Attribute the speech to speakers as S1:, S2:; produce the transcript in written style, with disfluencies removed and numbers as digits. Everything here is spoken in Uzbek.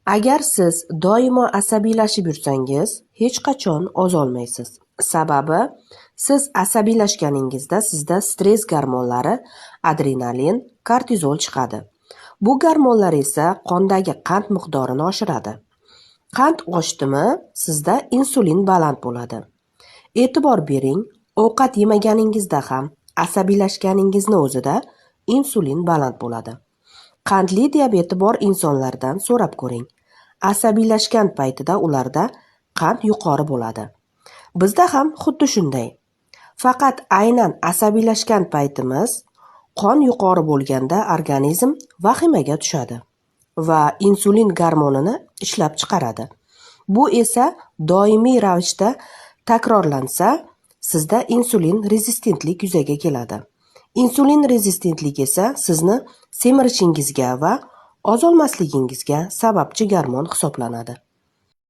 S1: Agar siz doimo asabiylashib yursangiz, hech qachon ozolmaysiz. Sababi, siz asabiylashganingizda sizda stress gormonlari adrenalin, kortizol chiqadi. Bu gormonlar esa qondagi qand miqdorini oshiradi. Qand oshdimi, sizda insulin baland bo'ladi. E'tibor bering, ovqat yemaganingizda ham asabiylashganingizni o'zida insulin baland bo'ladi. Qandli diabeti bor insonlardan so'rab ko'ring. Asabiylashgan paytida ularda qand yuqori bo'ladi. Bizda ham xuddi shunday. Faqat aynan asabiylashgan paytimiz qon yuqori bo'lganda organizm vahimaga tushadi va insulin gormonini ishlab chiqaradi. Bu esa doimiy ravishda takrorlansa, sizda insulin rezistentlik yuzaga keladi. Insulin rezistentlik esa sizni semirishingizga va ozolmasligingizga sababchi gormon hisoblanadi.